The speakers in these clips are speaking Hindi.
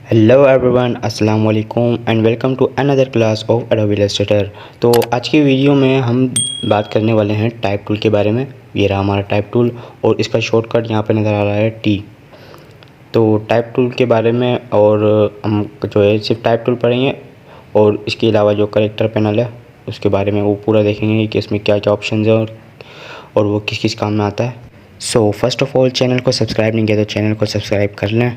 हेलो एवरीवन, अस्सलाम वालेकुम and welcome to another class of Adobe Illustrator. तो आज की वीडियो में हम बात करने वाले हैं टाइप टूल के बारे में। ये रहा हमारा टाइप टूल और इसका शॉर्टकट यहाँ पे नज़र आ रहा है टी। तो टाइप टूल के बारे में और हम जो है सिर्फ टाइप टूल पढ़ेंगे और इसके अलावा जो करेक्टर पैनल है उसके बारे में वो पूरा देखेंगे कि इसमें क्या क्या ऑप्शन है और वो किस किस काम में आता है। So first of all, channel को सब्सक्राइब नहीं किया तो चैनल को सब्सक्राइब कर लें।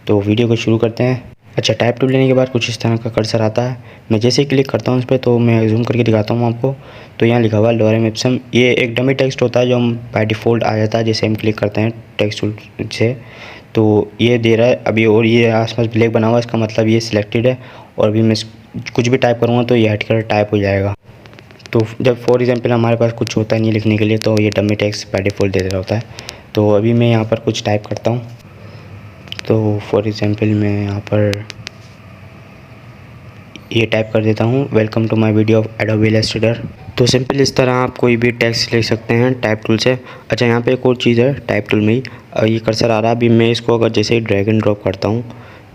तो वीडियो को शुरू करते हैं। अच्छा, टाइप टूल लेने के बाद कुछ इस तरह का कर्सर आता है। मैं जैसे ही क्लिक करता हूँ इस पर तो मैं जूम करके दिखाता हूँ आपको। तो यहाँ लिखा हुआ है लोरेम इप्सम। ये एक डमी टेक्स्ट होता है जो हम बाय डिफ़ॉल्ट आ जाता है जैसे हम क्लिक करते हैं टेक्स्ट टूल से। तो ये दे रहा है अभी, और ये आसपास ब्लैक बना हुआ है, इसका मतलब ये सिलेक्टेड है। और अभी मैं कुछ भी टाइप करूँगा तो ये हटकर टाइप हो जाएगा। तो जब फॉर एग्जांपल हमारे पास कुछ होता नहीं लिखने के लिए तो ये डमी टेक्स्ट बाय डिफ़ॉल्ट दे रहा होता है। तो अभी मैं यहाँ पर कुछ टाइप करता हूँ। तो फॉर एग्जांपल मैं यहाँ पर ये टाइप कर देता हूँ, welcome to my video of Adobe Illustrator. तो सिंपल इस तरह आप कोई भी टेक्स्ट लिख सकते हैं टाइप टूल से। अच्छा, यहाँ पे एक और चीज़ है टाइप टूल में ही, ये कर्सर आ रहा है। अभी मैं इसको अगर जैसे ही ड्रैग एंड ड्रॉप करता हूँ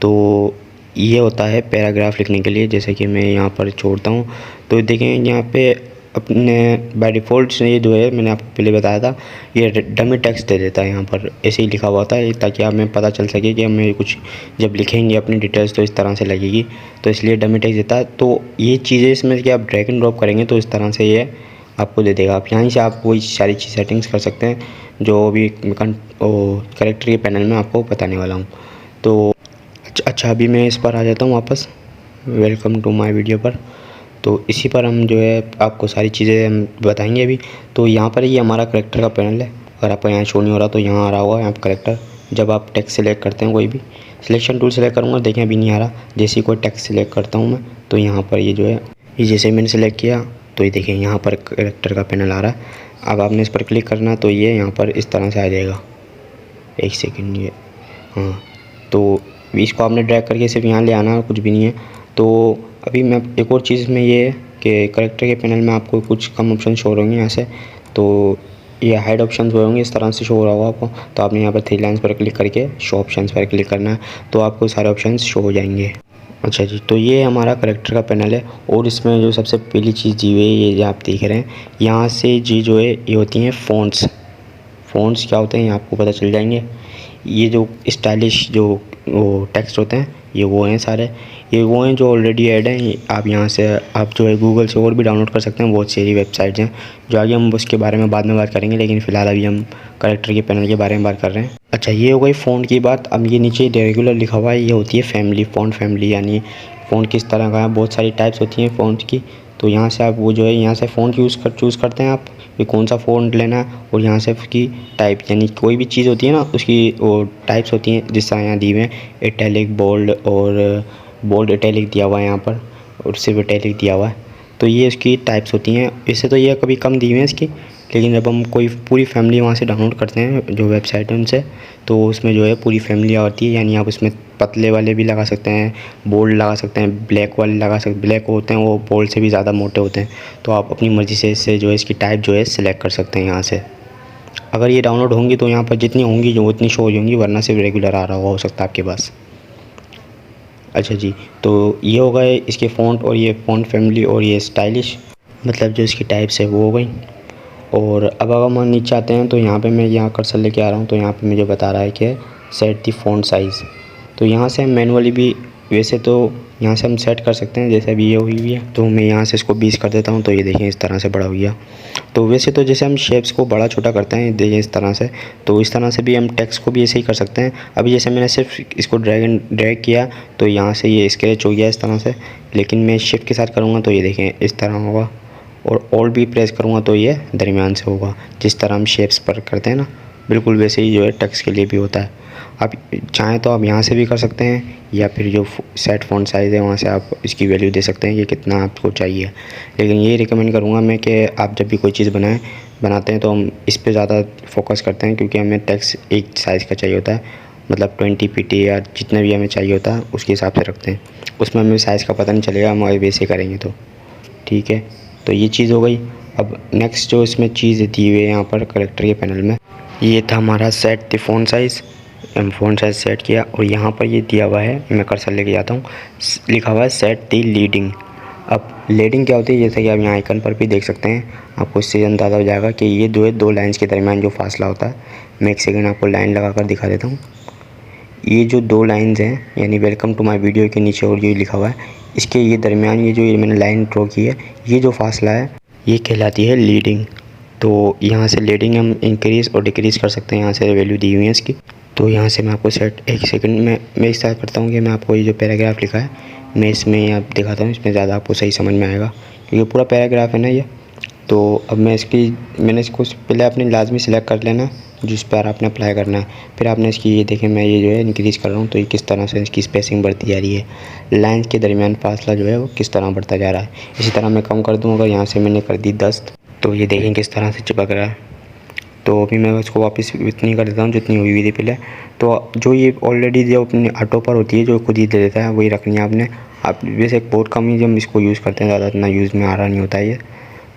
तो ये होता है पैराग्राफ लिखने के लिए। जैसे कि मैं यहाँ पर छोड़ता हूँ तो देखें यहाँ पे अपने बाय डिफ़ॉल्ट से ये जो है मैंने आपको पहले बताया था, ये डमी टेक्स्ट दे देता है। यहाँ पर ऐसे ही लिखा हुआ होता है ताकि हमें पता चल सके कि हमें कुछ जब लिखेंगे अपनी डिटेल्स तो इस तरह से लगेगी, तो इसलिए डमी टेक्स्ट देता है। तो ये चीज़ें इसमें कि आप ड्रैग एंड ड्रॉप करेंगे तो इस तरह से ये आपको दे देगा। आप यहाँ से आप वही सारी चीज़ सेटिंग्स कर सकते हैं जो अभी करेक्टर के पैनल में आपको बताने वाला हूँ। तो अच्छा, अभी मैं इस पर आ जाता हूँ वापस, वेलकम टू माय वीडियो पर। तो इसी पर हम जो है आपको सारी चीज़ें हम बताएंगे अभी। तो यहाँ पर ये हमारा करेक्टर का पैनल है। अगर आपको यहाँ शो नहीं हो रहा तो यहाँ आ रहा होगा यहाँ पर करेक्टर। जब आप टेक्स्ट सेलेक्ट करते हैं कोई भी, सिलेक्शन टूल सेलेक्ट करूँगा, देखें अभी नहीं आ रहा। जैसे ही कोई टेक्स्ट सेलेक्ट करता हूँ मैं तो यहाँ पर ये जो है, ये जैसे मैंने सेलेक्ट किया तो ये देखें यहाँ पर करेक्टर का पैनल आ रहा है। अब आपने इस पर क्लिक करना तो ये यहाँ पर इस तरह से आ जाएगा। एक सेकेंड, ये हाँ, तो इसको आपने ड्रैग करके सिर्फ यहाँ ले आना, कुछ भी नहीं है। तो अभी मैं एक और चीज़ में ये है कि करेक्टर के पैनल में आपको कुछ कम ऑप्शन शो होंगे यहाँ से। तो ये हाइड ऑप्शन होंगे, इस तरह से शो हो रहा होगा आपको। तो आपने यहाँ पर थ्री लाइन्स पर क्लिक करके शो ऑप्शंस पर क्लिक करना है तो आपको सारे ऑप्शंस शो हो जाएंगे। अच्छा जी, तो ये हमारा करेक्टर का पैनल है। और इसमें जो सबसे पहली चीज़ दी हुई है ये जो आप देख रहे हैं, यहाँ से जी जो है ये होती हैं फ़ॉन्ट्स। फ़ॉन्ट्स क्या होते हैं ये आपको पता चल जाएंगे। ये जो स्टाइलिश जो वो टेक्स्ट होते हैं ये वो हैं सारे, ये वो हैं जो ऑलरेडी ऐड हैं। आप यहाँ से आप जो है गूगल से और भी डाउनलोड कर सकते हैं। बहुत सारी वेबसाइट्स हैं जो आगे हम उसके बारे में बाद में बात करेंगे, लेकिन फ़िलहाल अभी हम करेक्टर के पैनल के बारे में बात कर रहे हैं। अच्छा, ये हो गई फ़ॉन्ट की बात। अब ये नीचे रेगुलर लिखा हुआ है, ये होती है फैमिली, फ़ॉन्ट फैमिली, यानी फ़ॉन्ट किस तरह का है। बहुत सारी टाइप्स होती हैं फ़ॉन्ट की। तो यहाँ से आप वो जो है यहाँ से फ़ॉन्ट चूज़ करते हैं आप कि कौन सा फ़ॉन्ट लेना है, और यहाँ से उसकी टाइप, यानी कोई भी चीज़ होती है ना उसकी वो टाइप्स होती हैं। जिस तरह यहाँ दी हुए हैं इटैलिक, बोल्ड, और बोल्ड इटैलिक दिया हुआ है यहाँ पर, और सिर्फ इटैलिक दिया हुआ है। तो ये इसकी टाइप्स होती हैं। वैसे तो ये कभी कम दी हुई हैं इसकी, लेकिन जब हम कोई पूरी फैमिली वहाँ से डाउनलोड करते हैं जो वेबसाइट है उनसे, तो उसमें जो है पूरी फैमिली आती है। यानी आप उसमें पतले वाले भी लगा सकते हैं, बोल्ड लगा सकते हैं, ब्लैक वाले लगा सकते, ब्लैक होते हैं वो बोल्ड से भी ज़्यादा मोटे होते हैं। तो आप अपनी मर्ज़ी से इससे जो है इसकी टाइप जो है सिलेक्ट कर सकते हैं यहाँ से। अगर ये डाउनलोड होंगी तो यहाँ पर जितनी होंगी जो उतनी शो होंगी, वरना सिर्फ रेगुलर आ रहा हो सकता है आपके पास। अच्छा जी, तो ये हो गए इसके फ़ॉन्ट, और ये फ़ॉन्ट फैमिली, और ये स्टाइलिश, मतलब जो इसकी टाइप्स है वो हो गई। और अब अगर हम नीचे आते हैं तो यहाँ पे मैं यहाँ कर्सर लेके आ रहा हूँ तो यहाँ पे मुझे बता रहा है कि सेट दी फ़ॉन्ट साइज़। तो यहाँ से हम मैनुअली भी, वैसे तो यहाँ से हम सेट कर सकते हैं। जैसे अभी ये हुई हुई है तो मैं यहाँ से इसको 20 कर देता हूँ तो ये देखें इस तरह से बड़ा हो गया। तो वैसे तो जैसे हम शेप्स को बड़ा छोटा करते हैं देखिए इस तरह से, तो इस तरह से भी हम टेक्स्ट को भी ऐसे ही कर सकते हैं। अभी जैसे मैंने सिर्फ इसको ड्रैग किया तो यहाँ से ये स्केच हो गया इस तरह से, लेकिन मैं शिफ्ट के साथ करूँगा तो ये देखें इस तरह होगा, और ऑल भी प्रेस करूँगा तो ये दरमियान से होगा। जिस तरह हम शेप्स पर करते हैं ना, बिल्कुल वैसे ही जो है टेक्स्ट के लिए भी होता है। आप चाहें तो आप यहाँ से भी कर सकते हैं, या फिर जो सेट फ़ॉन्ट साइज़ है वहाँ से आप इसकी वैल्यू दे सकते हैं कि कितना आपको चाहिए। लेकिन ये रिकमेंड करूँगा मैं कि आप जब भी कोई चीज़ बनाते हैं तो हम इस पर ज़्यादा फोकस करते हैं, क्योंकि हमें टेक्स्ट एक साइज़ का चाहिए होता है, मतलब 20 पीटी या जितना भी हमें चाहिए होता है उसके हिसाब से रखते हैं। उसमें हमें साइज़ का पता नहीं चलेगा, हम वैसे करेंगे तो ठीक है। तो ये चीज़ हो गई। अब नेक्स्ट जो इसमें चीज़ दी हुई है यहाँ पर करेक्टर के पैनल में, ये था हमारा set the font size. Font size set किया और यहाँ पर ये दिया हुआ है, मैं कर्सर लेके जाता हूँ, लिखा हुआ है सेट दी लीडिंग। अब लीडिंग क्या होती है, जैसे कि आप यहाँ आइकन पर भी देख सकते हैं, आपको इससे अंदाज़ा हो जाएगा कि ये दो लाइन्स के दरमियान जो फासला होता है। मैं एक सेकंड आपको लाइन लगा कर दिखा देता हूँ। ये जो दो लाइन्स हैं, यानी वेलकम टू माय वीडियो के नीचे और ये लिखा हुआ है, इसके ये दरमियान ये जो मैंने लाइन ड्रॉ की है, ये जो फासला है ये कहलाती है लीडिंग। तो यहाँ से लीडिंग हम इंक्रीज़ और डिक्रीज़ कर सकते हैं, यहाँ से वैल्यू दी हुई है इसकी। तो यहाँ से मैं आपको सेट एक सेकंड में मैं स्टार्ट करता हूँ कि मैं आपको ये जो पैराग्राफ लिखा है मैं इसमें आप दिखाता हूँ, इसमें ज़्यादा आपको सही समझ में आएगा क्योंकि पूरा पैराग्राफ है ना ये। तो अब मैंने इसको पहले अपने लाजमी सिलेक्ट कर लेना जिस पर आपने अप्लाई करना है। फिर आपने इसकी ये देखें, मैं ये जो है इंक्रीज़ कर रहा हूँ तो ये किस तरह से इसकी स्पेसिंग बढ़ती जा रही है, लाइन्स के दरमियान फासला जो है वो किस तरह बढ़ता जा रहा है। इसी तरह मैं कम कर दूँ, अगर यहाँ से मैंने कर दी 10 तो ये देखें किस तरह से चिपक रहा है। तो अभी मैं इसको वापस इतनी कर देता हूँ जितनी हुई हुई थी पहले। तो जो ये ऑलरेडी जो अपनी ऑटो पर होती है जो खुद ही दे देता है वही रखनी है आपने। आप वैसे बहुत कम ही जब इसको यूज़ करते हैं, ज़्यादा इतना यूज़ में आ रहा नहीं होता है ये।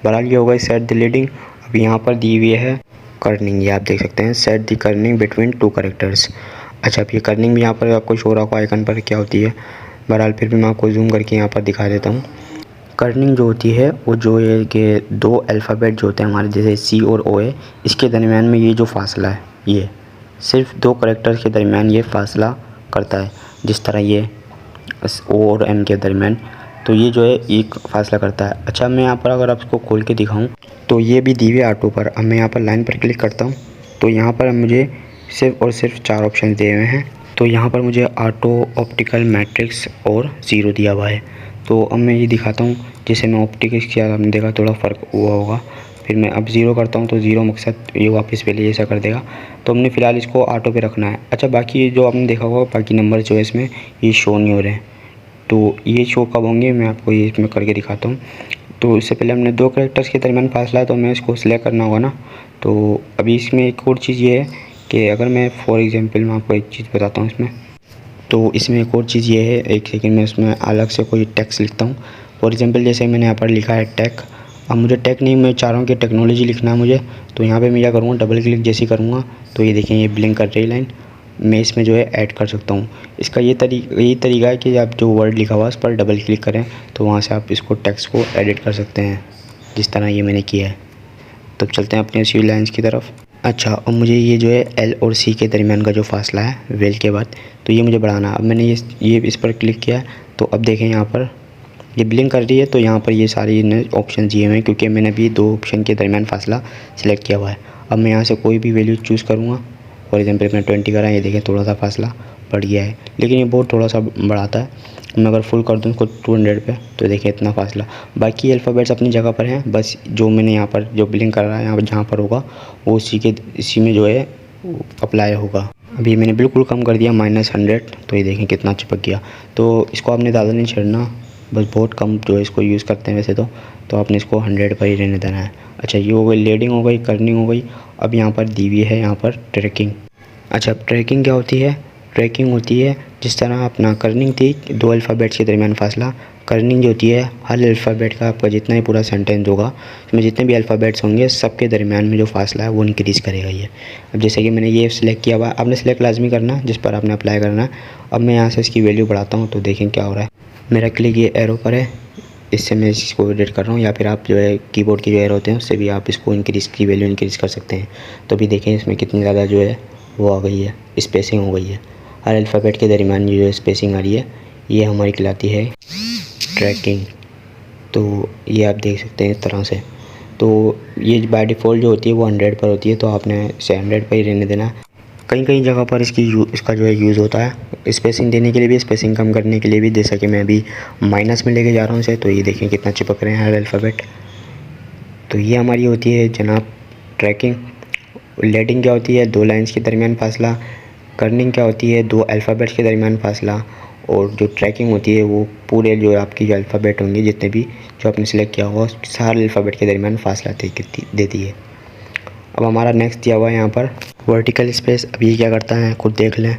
बहरहाल ये होगा सेट द लीडिंग। अब यहाँ पर दी हुई है कर्निंग, ये आप देख सकते हैं, set the Corning between two characters. अच्छा, अब ये कर्निंग भी यहाँ पर आपको शो रहा होगा आइकन पर क्या होती है। बहरहाल फिर भी मैं आपको जूम करके यहाँ पर दिखा देता हूँ। कर्निंग जो होती है वो जो है कि दो अल्फ़ाबेट जो होते हैं हमारे, जैसे सी और ओ है, इसके दरमियान में ये जो फासला है ये सिर्फ दो कैरेक्टर्स के दरमियान ये फासला करता है। जिस तरह ये ओ और एम के दरमियान, तो ये जो है एक फासला करता है। अच्छा, मैं यहाँ पर अगर आपको खोल के दिखाऊं तो ये भी दी हुई है ऑटो पर। अब मैं यहाँ पर लाइन पर क्लिक करता हूँ तो यहाँ पर मुझे सिर्फ और सिर्फ 4 ऑप्शन दिए हुए हैं। तो यहाँ पर मुझे ऑटो, ऑप्टिकल, मैट्रिक्स और ज़ीरो दिया हुआ है। तो अब मैं ये दिखाता हूँ, जैसे मैं ऑप्टिक्स किया आपने देखा थोड़ा फ़र्क हुआ होगा। फिर मैं अब ज़ीरो करता हूँ तो ज़ीरो मकसद ये वापस पहले जैसा कर देगा। तो हमने फ़िलहाल इसको ऑटो पे रखना है। अच्छा, बाकी जो आपने देखा होगा बाकी नंबर जो है इसमें ये शो नहीं हो रहे हैं, तो ये शो कब होंगे मैं आपको ये इसमें करके दिखाता हूँ। तो इससे पहले हमने दो कैरेक्टर्स के दरमियान फासला है तो मैं इसको सिलेक्ट करना होगा ना। तो अभी इसमें एक और चीज़ ये है कि अगर मैं फॉर एग्ज़ाम्पल मैं आपको एक चीज़ बताता हूँ इसमें, तो इसमें एक और चीज़ ये है, एक सेकंड में इसमें अलग से कोई टेक्स्ट लिखता हूँ। फॉर एग्ज़ाम्पल जैसे मैंने यहाँ पर लिखा है टेक। अब मुझे टेक नहीं, मैं चाह रहा हूँ कि टेक्नोलॉजी लिखना है मुझे। तो यहाँ पे मैं क्या करूँगा, डबल क्लिक जैसे करूँगा तो ये देखें ये ब्लिंक कर रही लाइन, मैं इसमें जो है ऐड कर सकता हूँ। इसका यही तरीका है कि आप जो वर्ड लिखा हुआ है उस पर डबल क्लिक करें तो वहाँ से आप इसको टेक्स्ट को एडिट कर सकते हैं, जिस तरह ये मैंने किया है। तो चलते हैं अपने उसी लाइन्स की तरफ। अच्छा, अब मुझे ये जो है एल और सी के दरमियान का जो फासला है वेल के बाद, तो ये मुझे बढ़ाना। अब मैंने ये इस पर क्लिक किया है तो अब देखें यहाँ पर ये ब्लिंक कर रही है। तो यहाँ पर ये सारे ऑप्शन दिए हुए हैं क्योंकि मैंने भी दो ऑप्शन के दरमियान फासला सिलेक्ट किया हुआ है। अब मैं यहाँ से कोई भी वैल्यू चूज़ करूँगा, फॉर एग्जाम्पल मैं 20 करा, ये देखें थोड़ा सा फासला बढ़ गया है, लेकिन ये बहुत थोड़ा सा बढ़ाता है। मैं अगर फुल कर दूँ इसको 200 पे तो देखिए इतना फासला। बाकी अल्फ़ाबेट्स अपनी जगह पर हैं, बस जो मैंने यहाँ पर जो ब्लिंक कर रहा है यहाँ पर जहाँ पर होगा वो इसी में जो है अप्लाई होगा। अभी मैंने बिल्कुल कम कर दिया -100, तो ये देखें कितना चिपक गया। तो इसको आपने ज़्यादा नहीं छेड़ना, बस बहुत कम जो है इसको यूज़ करते हैं वैसे तो आपने इसको 100 पर ही रहने देना है। अच्छा, ये हो गई लीडिंग, हो गई कर्निंग, हो गई। अब यहाँ पर दी हुई है यहाँ पर ट्रैकिंग। अच्छा, ट्रैकिंग क्या होती है? ट्रैकिंग होती है जिस तरह अपना कर्निंग थी दो अल्फ़ाबेट्स के दरमियान फासला, कर्निंग जो होती है हर अल्फ़ाबेट का आपका जितना ही पूरा सेंटेंस होगा उसमें जितने भी अल्फ़ाबेट्स होंगे सबके दरमियान में जो फासला है वो इंक्रीज़ करेगा ये। अब जैसे कि मैंने ये सिलेक्ट किया हुआ, आपने सेलेक्ट लाजमी करना जिस पर आपने अप्लाई करना है। अब मैं यहाँ से इसकी वैल्यू बढ़ाता हूँ तो देखें क्या हो रहा है। मेरा क्लिक ये एरो पर है, इससे मैं इसको एडिट कर रहा हूँ, या फिर आप जो है कीबोर्ड के जो एरो होते हैं उससे भी आप इसको इंक्रीज़ की वैल्यू इंक्रीज़ कर सकते हैं। तो अभी देखें इसमें कितनी ज़्यादा जो है वो आ गई है, स्पेसिंग हो गई है। हर अल्फ़ाबेट के दरमियान जो स्पेसिंग आ रही है ये हमारी कहलाती है ट्रैकिंग। तो ये आप देख सकते हैं इस तरह से। तो ये बाय डिफ़ॉल्ट जो होती है वो 100 पर होती है, तो आपने इसे 100 पर ही रहने देना। कई जगह पर इसका जो है यूज़ होता है स्पेसिंग देने के लिए भी, स्पेसिंग कम करने के लिए भी। जैसा कि मैं अभी माइनस में लेके जा रहा हूँ इसे, तो ये देखें कितना चिपक रहे हैं हर अल्फ़ाबेट। तो ये हमारी होती है जनाब ट्रैकिंग। लीडिंग क्या होती है? दो लाइन्स के दरमियान फासला। कर्निंग क्या होती है? दो अल्फ़ाबेट्स के दरमियान फासला। और जो ट्रैकिंग होती है वो पूरे जो आपकी जो अल्फ़ाबेट होंगे जितने भी जो आपने सेलेक्ट किया होगा सारे अल्फ़ाबेट के दरमियान फासला देती है। अब हमारा नेक्स्ट दिया हुआ है यहाँ पर वर्टिकल स्पेस। अब ये क्या करता है खुद देख लें,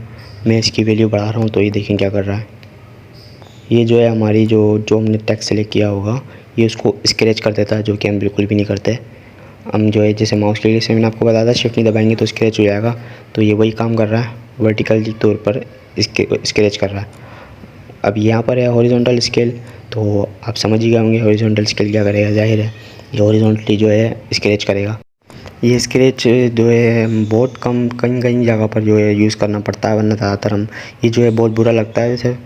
मैं इसकी वैल्यू बढ़ा रहा हूँ तो ये देखें क्या कर रहा है। ये जो है हमारी जो हमने टेक्स्ट सेलेक्ट किया होगा ये उसको स्क्रैच कर देता है, जो कि हम बिल्कुल भी नहीं करते। हम जो है जैसे माउस क्लिक से मैंने आपको बताया था शिफ्ट नहीं दबाएंगे तो स्क्रैच हो जाएगा, तो ये वही काम कर रहा है। वर्टिकल तौर पर स्केच कर रहा है। अब यहाँ पर है हॉरिजॉन्टल स्केल, तो आप समझ ही गए होंगे हॉरिजॉन्टल स्केल क्या करेगा। जाहिर है ये हॉरिजॉन्टली जो है स्केच करेगा। ये स्केच जो है बहुत कम कहीं जगह पर जो है यूज़ करना पड़ता है, वरना ज़्यादातर हम ये जो है बहुत बुरा लगता है।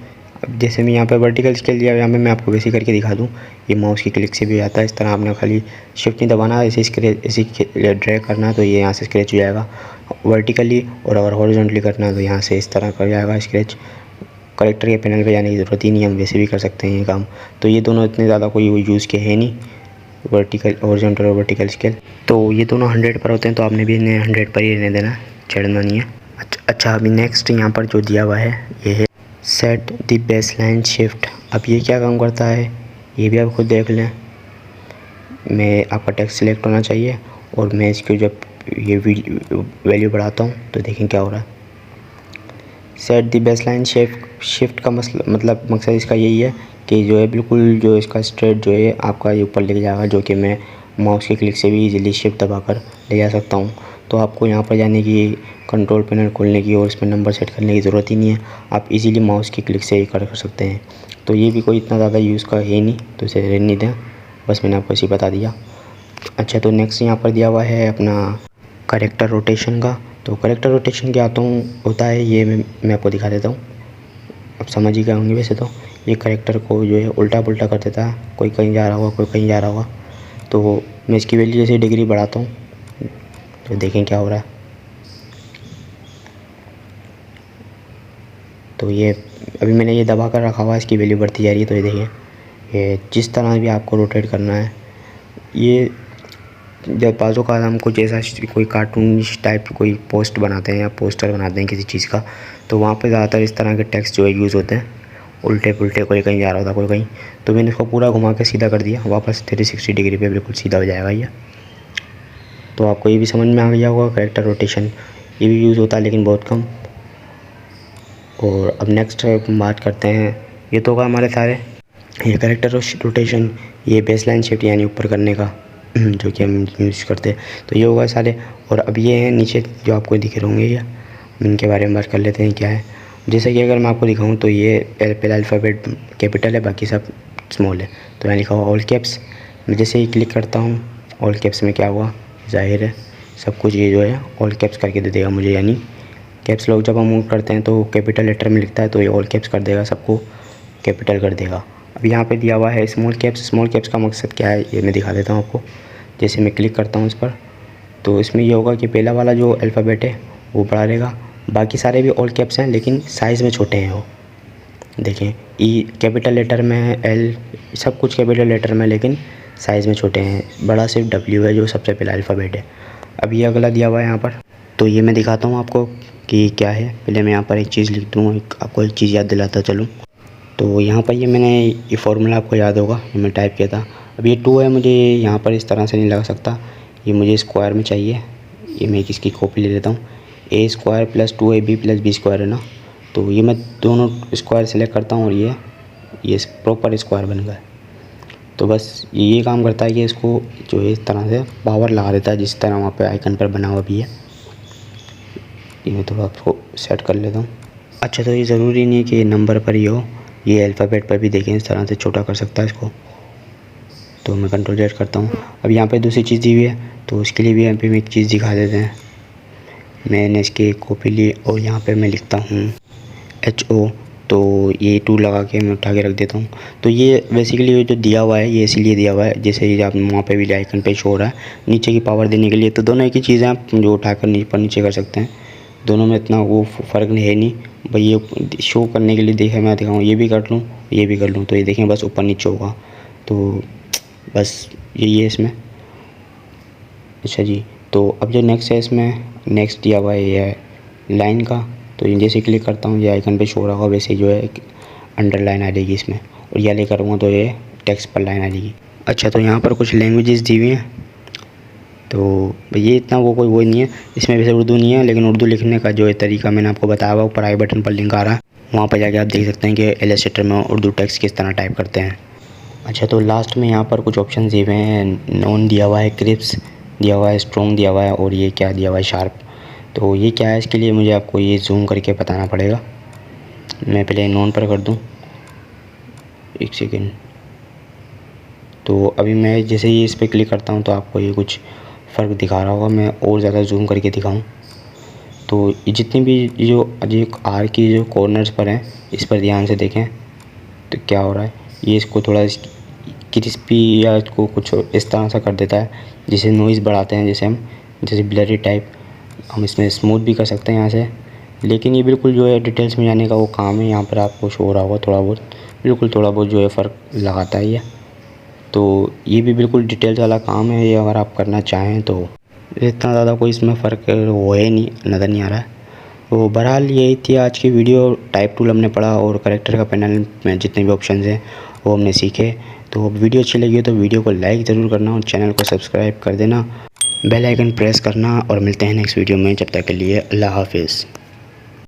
जैसे मैं यहाँ पे वर्टिकल स्केल दिया, यहाँ पे मैं आपको वैसे करके दिखा दूँ। ये माउस की क्लिक से भी आता है इस तरह। आपने खाली शिफ्ट नहीं दबाना, ऐसे स्केच ऐसे ड्रैग करना है तो ये यहाँ से स्केच हो जाएगा वर्टिकली, और अगर हॉरिजॉन्टली करना है तो यहाँ से इस तरह कर जाएगा स्केच। करेक्टर के पैनल पे जाने की ज़रूरत ही नहीं, हम वैसे भी कर सकते हैं ये काम। तो ये दोनों इतने ज़्यादा कोई यूज़ के है नहीं, वर्टिकल हॉरिजॉन्टल और वर्टिकल स्केल। तो ये दोनों 100 पर होते हैं, तो आपने भी इन्हें 100 पर ही रहने देना, चढ़ना नहीं है। अच्छा अभी नेक्स्ट यहाँ पर जो दिया हुआ है ये है सेट द बेसलाइन शिफ्ट। अब ये क्या काम करता है ये भी आप खुद देख लें। मैं आपका टेक्स्ट सिलेक्ट होना चाहिए और मैं इसकी जब ये वैल्यू बढ़ाता हूँ तो देखें क्या हो रहा है। सेट द बेसलाइन शिफ्ट का मतलब मकसद इसका यही है कि जो है बिल्कुल जो इसका स्ट्रेट जो है आपका ये ऊपर लेके जाएगा, जो कि मैं माउस के क्लिक से भी इजीली शिफ्ट दबाकर ले जा सकता हूँ। तो आपको यहाँ पर जाने की, कंट्रोल पैनल खोलने की और इसमें नंबर सेट करने की ज़रूरत ही नहीं है, आप इजीली माउस की क्लिक से ही कर सकते हैं। तो ये भी कोई इतना ज़्यादा यूज़ का है नहीं, तो इसे रहने दें, बस मैंने आपको इसी बता दिया। अच्छा तो नेक्स्ट यहाँ पर दिया हुआ है अपना करेक्टर रोटेशन का। तो करेक्टर रोटेशन क्या होता है ये मैं आपको दिखा देता हूँ, आप समझ ही गए होंगे। वैसे तो ये करेक्टर को जो है उल्टा पुल्टा कर देता है, कोई कहीं जा रहा होगा कोई कहीं जा रहा होगा। तो मैं इसकी वैल्यू जैसे डिग्री बढ़ाता हूँ तो देखें क्या हो रहा है। तो ये अभी मैंने ये दबा कर रखा हुआ है, इसकी वैल्यू बढ़ती जा रही है। तो ये देखिए ये जिस तरह भी आपको रोटेट करना है, ये जब बाज़ों का हमको जैसा कोई कार्टून टाइप कोई पोस्ट बनाते हैं या पोस्टर बनाते हैं किसी चीज़ का, तो वहाँ पे ज़्यादातर इस तरह के टेक्स्ट जो है यूज़ होते हैं, उल्टे पुल्टे, कोई कहीं जा रहा होता कोई कहीं। तो मैंने इसको पूरा घुमा के सीधा कर दिया, वापस 360 डिग्री पे बिल्कुल सीधा हो जाएगा ये। तो आपको ये भी समझ में आ गया होगा करेक्टर रोटेशन, ये भी यूज़ होता है लेकिन बहुत कम। और अब नेक्स्ट बात करते हैं, ये तो होगा हमारे सारे ये करेक्टर रोटेशन, ये बेसलाइन शिफ्ट यानी ऊपर करने का जो कि हम यूज़ करते हैं, तो ये होगा सारे। और अब ये हैं नीचे जो आपको दिख रहे होंगे, ये इनके बारे में बात कर लेते हैं क्या है। जैसे कि अगर मैं आपको दिखाऊं तो ये पहला अल्फ़ाबेट कैपिटल है, बाकी सब स्मॉल है। तो यहाँ लिखा हुआ ऑल कैप्स, मैं जैसे ही क्लिक करता हूँ ऑल कैप्स में क्या हुआ, जाहिर है सब कुछ ये जो है ऑल कैप्स करके दे देगा मुझे। यानी कैप्स लॉक जब हम मूव करते हैं तो कैपिटल लेटर में लिखता है, तो ये ऑल कैप्स कर देगा, सबको कैपिटल कर देगा। अब यहाँ पे दिया हुआ है स्मॉल कैप्स का मकसद क्या है ये मैं दिखा देता हूँ आपको। जैसे मैं क्लिक करता हूँ इस पर, तो इसमें ये होगा कि पहला वाला जो अल्फ़ाबेट है वो बड़ा रहेगा, बाकी सारे भी ऑल कैप्स हैं लेकिन साइज़ में छोटे हैं वो। देखें ई कैपिटल लेटर में है, एल सब कुछ कैपिटल लेटर में, लेकिन साइज़ में छोटे हैं। बड़ा सिर्फ डब्ल्यू है जो सबसे पहला अल्फ़ाबेट है। अब ये अगला दिया हुआ है यहाँ पर, तो ये मैं दिखाता हूँ आपको कि क्या है। पहले मैं यहाँ पर एक चीज़ लिख दूँ, आपको एक चीज़ याद दिलाता चलूँ। तो यहाँ पर ये मैंने ये फार्मूला आपको याद होगा, ये मैं टाइप किया था। अब ये 2 है, मुझे यहाँ पर इस तरह से नहीं लगा सकता, ये मुझे स्क्वायर में चाहिए। ये मैं इसकी कॉपी ले लेता हूँ, A square plus 2ab plus B square है ना। तो ये मैं दोनों स्क्वायर सेलेक्ट करता हूँ और ये प्रॉपर स्क्वायर बन गया। तो बस ये काम करता है कि इसको जो है इस तरह से पावर लगा देता है, जिस तरह वहाँ पे आइकन पर बना हुआ भी है। ये मैं थोड़ा आपको सेट कर लेता हूँ। अच्छा तो ये ज़रूरी नहीं है कि नंबर पर ही हो, ये अल्फ़ाबेट पर भी देखें इस तरह से छोटा कर सकता है इसको। तो मैं कंट्रोल Z करता हूँ। अब यहाँ पे दूसरी चीज़ दी हुई है, तो उसके लिए भी यहाँ पे मैं एक चीज़ दिखा देते हैं। मैंने इसकी कॉपी ली और यहाँ पे मैं लिखता हूँ HO, तो ये 2 लगा के मैं उठा के रख देता हूँ। तो ये बेसिकली जो दिया हुआ है ये इसीलिए दिया हुआ है, जैसे ही आप वहाँ पे भी आइकन पे शो हो रहा है नीचे की पावर देने के लिए। तो दोनों एक ही चीज़ें आप जो उठा कर नीचे कर सकते हैं, दोनों में इतना वो फ़र्क है नहीं भाई। ये शो करने के लिए देखें मैं दिखाऊँ, ये भी कर लूँ ये भी कर लूँ, तो ये देखें बस ऊपर नीचे होगा। तो बस यही है इसमें। अच्छा जी, तो अब जो नेक्स्ट है इसमें नेक्स्ट दिया हुआ है ये है लाइन का। तो जैसे क्लिक करता हूँ ये आइकन पे शो रहा होगा, वैसे जो है एक अंडरलाइन आ जाएगी इसमें, और ये ले करूँगा तो ये टेक्स्ट पर लाइन आ जाएगी। अच्छा तो यहाँ पर कुछ लैंग्वेजेस दी हुई हैं, तो ये इतना वो नहीं है इसमें, वैसे उर्दू नहीं है, लेकिन उर्दू लिखने का जो है तरीका मैंने आपको बताया हुआ, ऊपर आई बटन पर लिंक आ रहा है, वहाँ पर जाके आप देख सकते हैं कि इलस्ट्रेटर में उर्दू टेक्स्ट किस तरह टाइप करते हैं। अच्छा तो लास्ट में यहाँ पर कुछ ऑप्शन दिए हुए हैं, नॉन दिया हुआ है, क्रिप्स दिया हुआ है, स्ट्रॉन्ग दिया हुआ है, और ये क्या दिया हुआ है शार्प। तो ये क्या है, इसके लिए मुझे आपको ये जूम करके बताना पड़ेगा। मैं पहले नॉन पर कर दूं, एक सेकेंड। तो अभी मैं जैसे ही इस पर क्लिक करता हूं तो आपको ये कुछ फ़र्क दिखा रहा होगा। मैं और ज़्यादा जूम करके दिखाऊं तो ये जितनी भी जो आर की जो कॉर्नर्स पर हैं, इस पर ध्यान से देखें तो क्या हो रहा है। ये इसको थोड़ा क्रिस्पी या इसको कुछ इस तरह से कर देता है, जिसे नॉइज़ बढ़ाते हैं, जैसे ब्लरी टाइप हम इसमें स्मूथ भी कर सकते हैं यहाँ से। लेकिन ये बिल्कुल जो है डिटेल्स में जाने का वो काम है। यहाँ पर आपको शो हो रहा होगा थोड़ा बहुत, बिल्कुल थोड़ा बहुत जो है फ़र्क लगाता है ये। तो ये भी बिल्कुल डिटेल्स वाला काम है ये, अगर आप करना चाहें तो। इतना ज़्यादा कोई इसमें फ़र्क वो है नहीं, नज़र नहीं आ रहा है। तो बहरहाल यही थी आज की वीडियो। टाइप टूल हमने पढ़ा और करेक्टर का पैनल में जितने भी ऑप्शन हैं वो हमने सीखे। तो वीडियो अच्छी लगी तो वीडियो को लाइक ज़रूर करना और चैनल को सब्सक्राइब कर देना, बेल आइकन प्रेस करना। और मिलते हैं नेक्स्ट वीडियो में, जब तक के लिए अल्लाह हाफिज़।